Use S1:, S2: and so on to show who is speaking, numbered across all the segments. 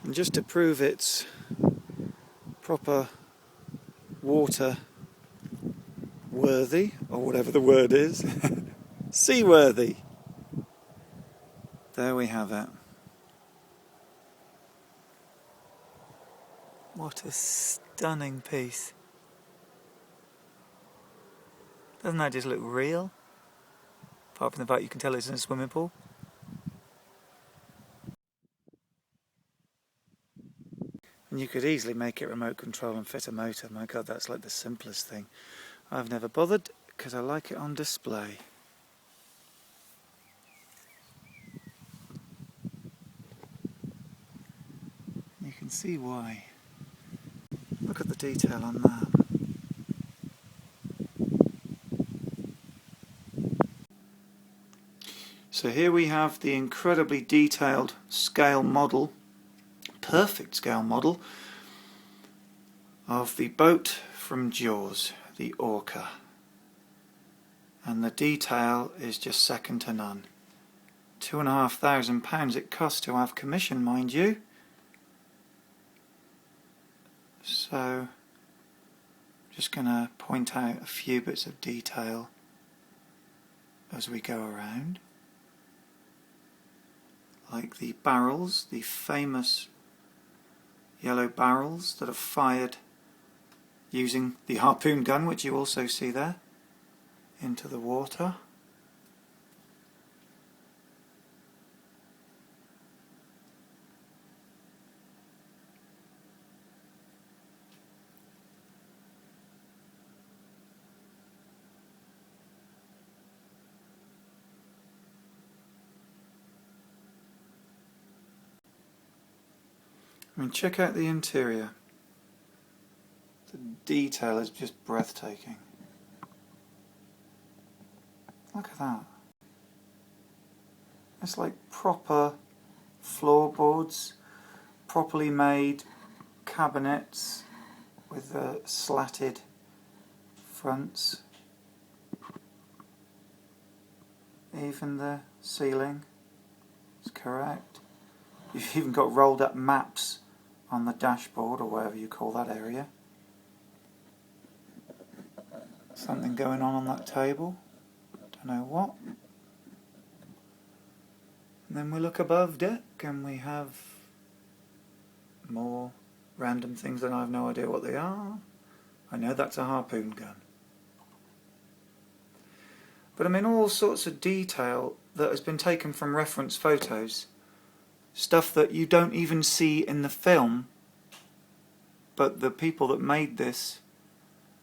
S1: And just to prove it's proper water worthy, or whatever the word is, seaworthy. There we have it. What a stunning piece. Doesn't that just look real? Apart from the fact you can tell it's in a swimming pool. And you could easily make it remote control and fit a motor. My God, that's like the simplest thing. I've never bothered because I like it on display. You can see why. Look at the detail on that. So here we have the incredibly detailed scale model, perfect scale model, of the boat from Jaws, the Orca. And the detail is just second to none. £2,500 it cost to have commission, mind you. So, I'm just going to point out a few bits of detail as we go around. Like the barrels, the famous yellow barrels that are fired using the harpoon gun, which you also see there, into the water. I mean, check out the interior. The detail is just breathtaking. Look at that. It's like proper floorboards, properly made cabinets with slatted fronts. Even the ceiling is correct. You've even got rolled up maps on the dashboard, or whatever you call that area. Something going on that table. Don't know what. And then we look above deck and we have more random things that I have no idea what they are. I know that's a harpoon gun. But I mean, all sorts of detail that has been taken from reference photos. Stuff that you don't even see in the film, but the people that made this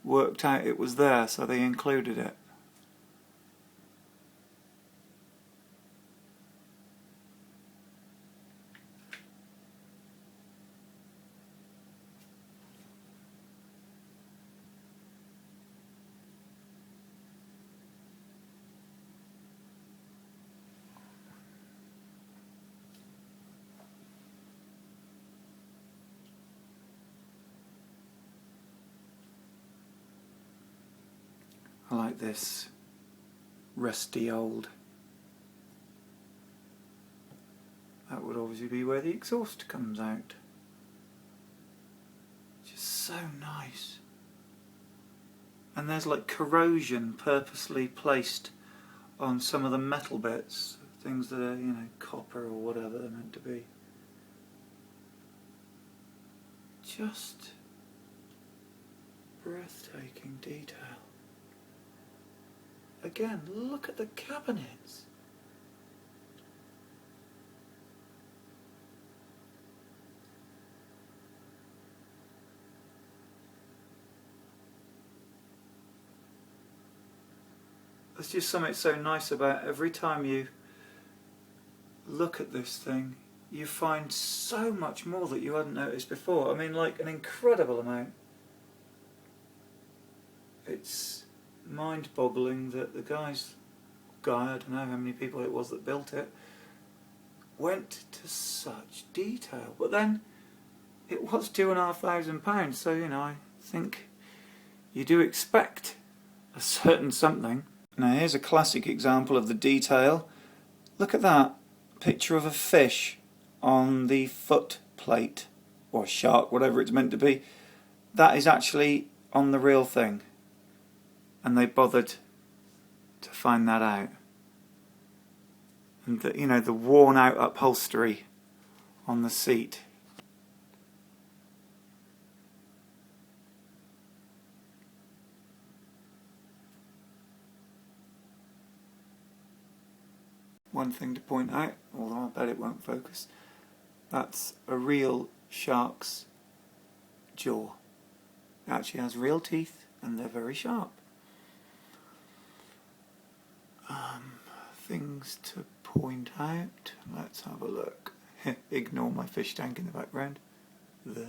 S1: worked out it was there, so they included it. I like this rusty old. That would obviously be where the exhaust comes out. Just so nice. And there's like corrosion purposely placed on some of the metal bits, things that are, you know, copper or whatever they're meant to be. Just breathtaking detail. Again, look at the cabinets. There's just something so nice about every time you look at this thing, you find so much more that you hadn't noticed before. I mean, like an incredible amount. It's mind-boggling that the guy, I don't know how many people it was that built it, went to such detail. But then it was £2,500, so you know, I think you do expect a certain something. Now here's a classic example of the detail. Look at that picture of a fish on the foot plate or shark, whatever it's meant to be, that is actually on the real thing, and they bothered to find that out. And the, you know, the worn out upholstery on the seat. One thing to point out, although I bet it won't focus, that's a real shark's jaw. It actually has real teeth and they're very sharp. Things to point out, let's have a look. Ignore my fish tank in the background. There.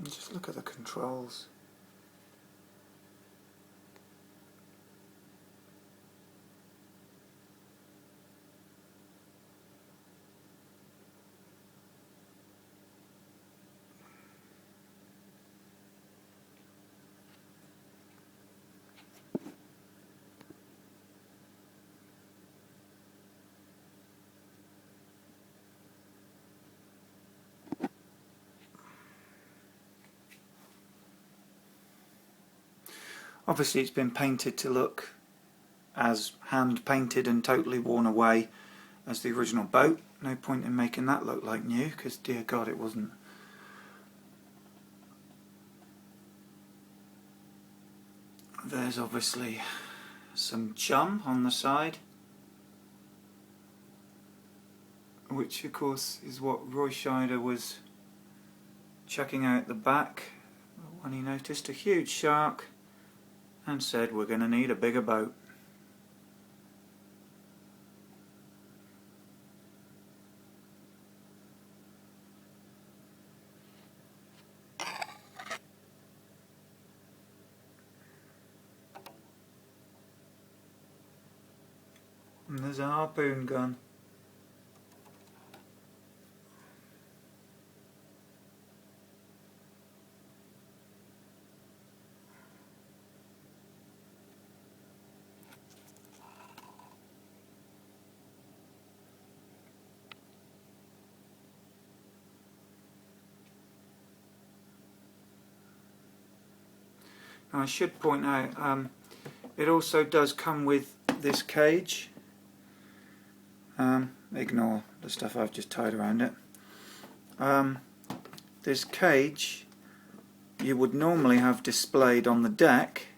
S1: Just look at the controls. Obviously it's been painted to look as hand painted and totally worn away as the original boat. No point in making that look like new, because dear God it wasn't. There's obviously some chum on the side, which of course is what Roy Scheider was checking out the back when he noticed a huge shark and said, we're going to need a bigger boat. And there's a harpoon gun. I should point out, it also does come with this cage. Ignore the stuff I've just tied around it. This cage you would normally have displayed on the deck,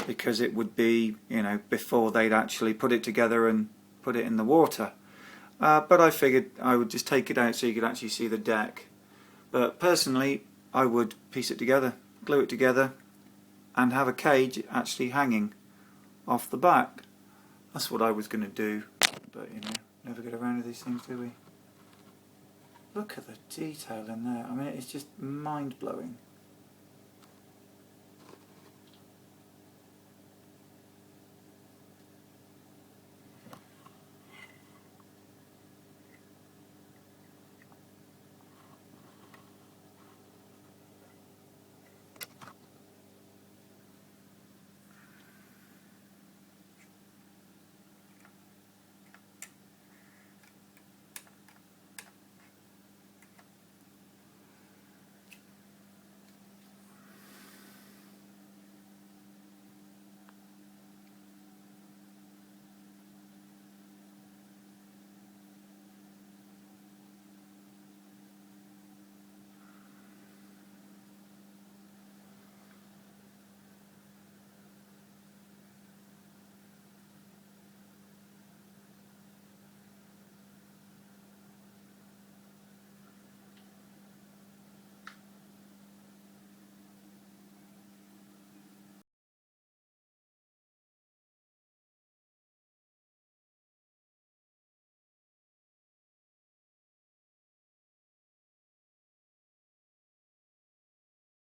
S1: because it would be, you know, before they'd actually put it together and put it in the water. But I figured I would just take it out so you could actually see the deck. But personally, I would piece it together, glue it together, and have a cage actually hanging off the back. That's what I was going to do, but you know, never get around to these things, do we? Look at the detail in there. I mean, it's just mind-blowing.